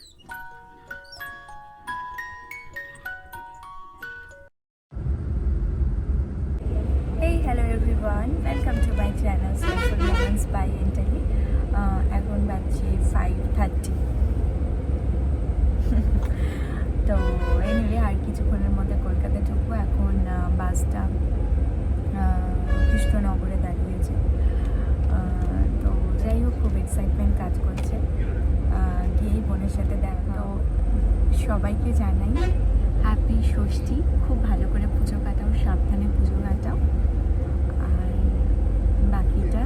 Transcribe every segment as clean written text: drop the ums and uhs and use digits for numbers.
Hey, hello everyone, welcome to my channel Social Moments by Entally. এখন বাজছে 5:30 তো anyway আর কিছুক্ষণের মধ্যে কলকাতা ঢুকবো। এখন বাসটা কৃষ্ণনগরে দাঁড়িয়েছে। তো যাই হোক, খুব এক্সাইটমেন্ট কাজ করছে। গিয়েই বোনের সাথে দেখা। তো সবাইকে জানাই হ্যাপি ষষ্ঠী। খুব ভালো করে পুজো কাটাও, সাবধানে পুজো কাটাও। আর বাকিটা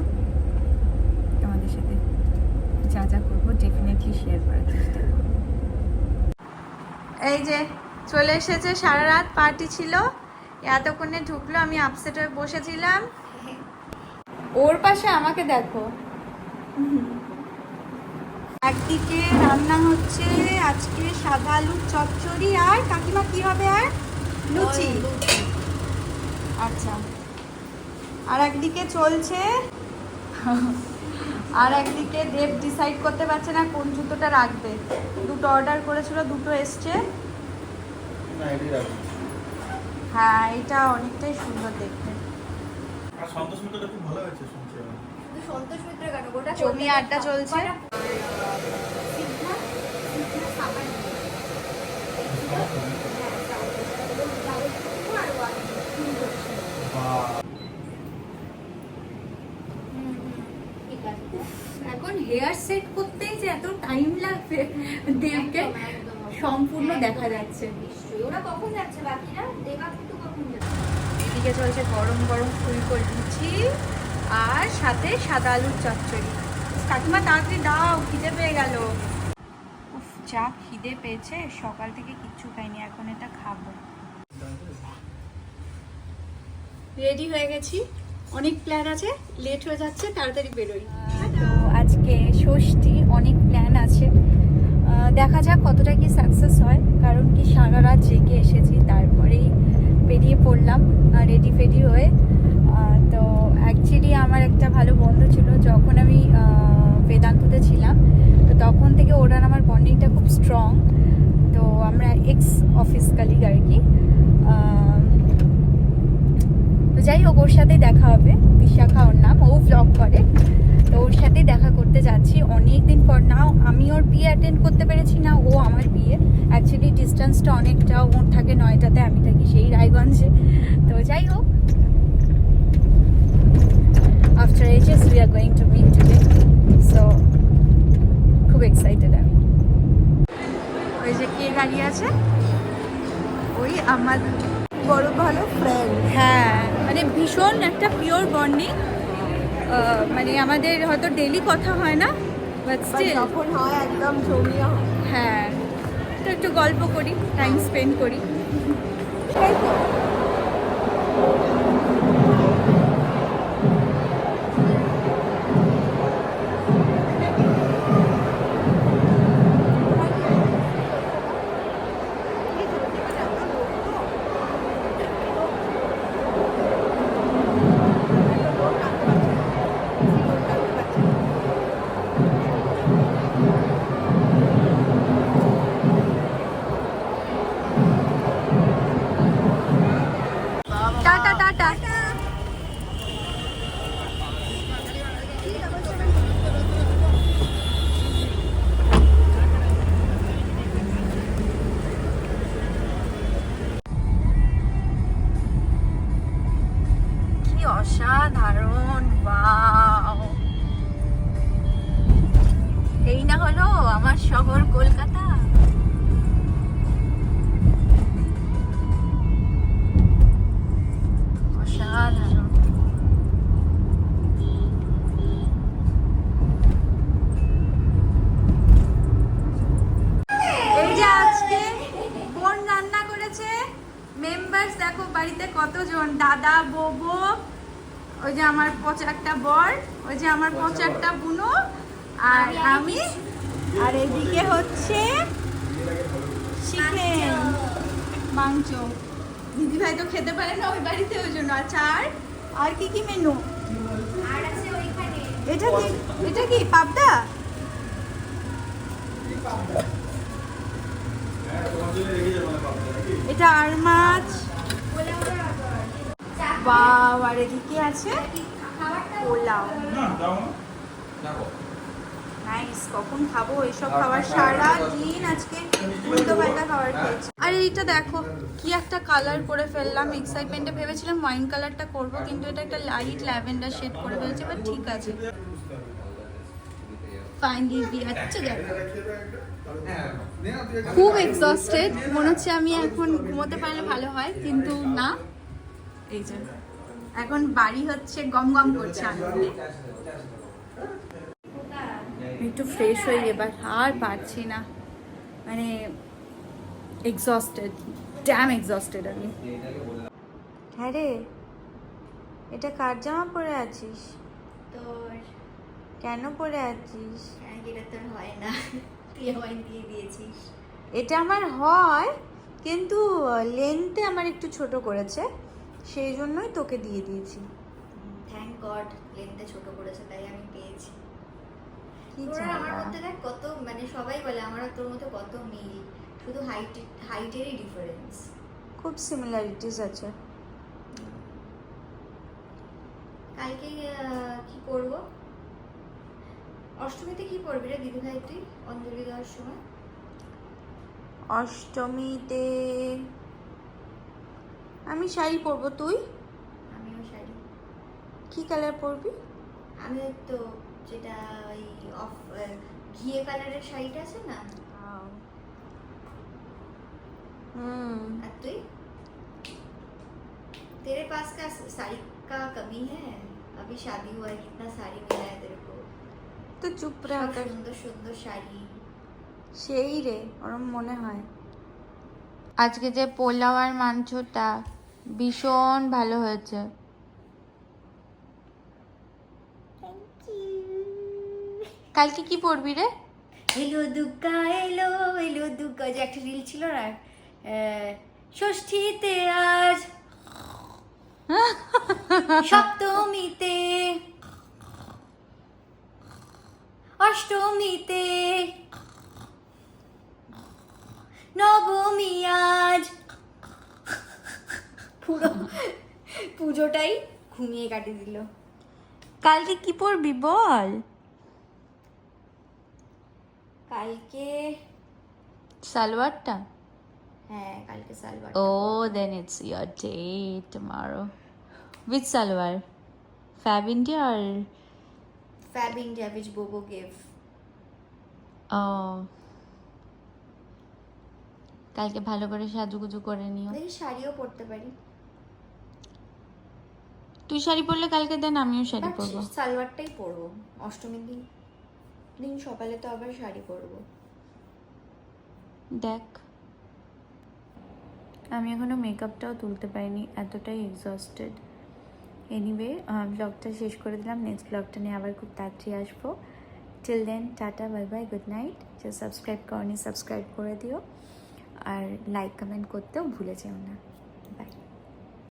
তোমাদের সাথে যা যা করবো ডেফিনেটলি শেয়ার করার চেষ্টা করবো। এই যে চলে এসেছে, সারা রাত পার্টি ছিল, এতক্ষণে ঢুকলো। আমি আপসেট হয়ে বসেছিলাম, ওর পাশে আমাকে দেখো। একদিকে রান্না হচ্ছে আজকে সাদা আলুর চচ্চড়ি, আর কাকিমা কি হবে? আর লুচি। আচ্ছা, আর একদিকে চলছে, আর একদিকে দেব ডিসাইড করতে পারছে না কোন জুতোটা রাখবে। দুটো অর্ডার করেছিল, দুটো এসছে। হ্যাঁ, এটা অনেকটাই সুন্দর দেখতে। জমি আড্ডা চলছে। এখন হেয়ার সেট করতেই যে এত টাইম লাগবে, দেবকে সম্পূর্ণ দেখা যাচ্ছে। ওরা কখন যাচ্ছে বাকিরা? দেখা কিন্তু কখন যাচ্ছে? এদিকে চলছে গরম গরম ফুলকপি লুচি আর সাথে সাদা আলুর চচ্চড়ি। কাকিমা তাড়াতাড়ি দাও, খিদে পেয়ে গেল। উফ, যা খিদে পেয়েছে, সকাল থেকে কিচ্ছু খাইনি, এখন এটা খাবো। রেডি হয়ে গেছি, অনেক প্ল্যান আছে, লেট হয়ে যাচ্ছে, তাড়াতাড়ি বেরোই। তো আজকে ষষ্ঠী, অনেক প্ল্যান আছে, দেখা যাক কতটা কি সাকসেস হয়। কারণ কি সারা রাত জেগে এসেছি, তারপরেই বেরিয়ে পড়লাম রেডি ফেডি হয়ে। তো অ্যাকচুয়ালি আমার একটা ভালো বন্ধু ছিল, যখন আমি বেদান্ততে ছিলাম, তো তখন থেকে ওর আর আমার বন্ডিংটা খুব স্ট্রং। তো আমরা এক্স অফিস কালিগ আর কি। তো যাই হোক, ওর সাথেই দেখা হবে। বিশাখা ওর নাম, ও ব্লগ করে। তো ওর সাথেই দেখা করতে যাচ্ছি অনেক দিন পর। নাও আমি ওর বিয়ে অ্যাটেন্ড করতে পেরেছি, না ও আমার বিয়ে। অ্যাকচুয়ালি ডিস্টেন্সটা অনেকটা, ওর থাকে নয়টাতে, আমি থাকি সেই রায়গঞ্জে। তো যাই হোক, after HS we are going to meet today, so খুব এক্সাইটেড আমি। ওই যে কে দাঁড়িয়ে আছে, ওই আমার বড় ভালো ফ্রেন্ড। হ্যাঁ, মানে ভীষণ একটা পিওর বন্ডিং। মানে আমাদের হয়তো ডেলি কথা হয় না, বাট স্টিল যখন হয় একদম জমিয়া হয়। হ্যাঁ, তো একটু গল্প করি, টাইম স্পেন্ড করি। Tata tata. কি অসাধারণ, ওয়াও! এই না হলো আমার শহর কলকাতা। অসাধারণ। এই যে আজকে বোন রান্না করেছে। মেম্বার্স দেখো বাড়িতে কতজন, দাদা, বোবো, ওই যে আমার পচা একটা বর, ওই যে আমার পচা একটা বুনো, আর আমি। আর এদিকে হচ্ছে চিকেন মাংস। দিদিভাই তো খেতে পারে না ওই বাড়িতে, ওই জন্য। আচ্ছা, আর কি কি মেনু? আর আছে ওইখানে। এটা কি পাবদা? এটা আর মাছ। বাহ, আর এদিকে আছে পোলাও। নাইস। কখন খাবো এসব খাবার? সারা দিন আজকে উল্টো পাল্টা খাবার খেয়েছি। আর এইটা দেখো কি একটা কালার করে ফেললাম। এক্সাইটমেন্টে ভেবেছিলাম ওয়াইন কালারটা করব, কিন্তু এটা একটা লাইট ল্যাভেন্ডার শেড করে ফেলছে, বাট ঠিক আছে। Finally we are together. খুব এক্সস্টেড, মনে হচ্ছে আমি এখন ঘুমোতে পারলে ভালো হয়, কিন্তু না। এই যে এখন বাড়ি হচ্ছে, গম গম করছে আনন্দে। একটু ফ্রেশ হই এবার, আর পারছি না, মানে এক্সস্টেড, ড্যাম এক্সস্টেড আমি। হ্যাঁ রে, এটা কার জামা পরে আছিস? তোর কেন পরে আছিস? এটা তোর হয় না, তুই আমায় দিয়ে দিয়েছিস। এটা আমার হয়, কিন্তু লেন্থে আমার একটু ছোট করেছে, সেই জন্যই তোকে দিয়ে দিয়েছি। থ্যাংক গড লেন্থে ছোট করেছে, তাই আমি পেয়েছি। কি তোর আর আমার জানা। মধ্যে দেখ কত, মানে সবাই বলে আমার আর তোর মধ্যে কত মিল, শুধু হাইটেরই ডিফারেন্স। খুব সিমিলারিটিস আছে। কালকে কি করব? অষ্টমীতে কি পরবি রে দিদি ভাই তুই অঞ্জলি দেওয়ার সময়? অষ্টমীতে আমি শাড়ি পরবো। তুই? আমিও শাড়ি। কি কালার পরবি? আমি তো যেটা ওই অফ ঘিয়ে কালারের শাড়িটা আছে না। और तुई? तेरे पास का साड़ी का कमी है? अभी शादी हुआ है, कितना साड़ी मिला है तेरे को? তো চুপ রাখ। সুন্দর সুন্দর শাড়ি। সেই রে, ওরম মনে হয়। আজকে যে পোলাও আর মাংসটা ভীষণ ভালো হয়েছে। কালকে কি পরবি রে? এলো দুগ্গা এলো এলো দুগ্গা, যে একটা রিল ছিল না, ষষ্ঠীতে আজ, সপ্তমীতে, অষ্টমীতে, নবমী আজ। পুরো পুজোটাই ঘুমিয়ে কাটিয়ে দিল। কালকে কি পরবি বল? কালকে সালোয়ারটা? হ্যাঁ কালকে salwar. Oh, then it's your day tomorrow. Which salwar? Fab India or? Fab India which Bobo gave. Oh. কালকে ভালো করে সাজুগুজু করে নিও। দেখি শাড়িও পরতে পারি। তুই শাড়ি পরলে কালকে দেন আমিও শাড়ি পরবো। সালোয়ারটাই পরবো অষ্টমীর দিন সকালে, তো আবার শাড়ি পরবো। দেখ, আমি এখনো মেকআপটাও তুলতে পারিনি, এতটাই এক্সস্টেড। এনিওয়ে, ব্লগটা শেষ করে দিলাম। নেক্সট ব্লগটা নিয়ে আবার খুব তাড়াতাড়ি আসবো। টিল দেন টাটা, বাই বাই, গুড নাইট। যে সাবস্ক্রাইব করনি সাবস্ক্রাইব করে দিও, আর লাইক কমেন্ট করতেও ভুলে যেও না।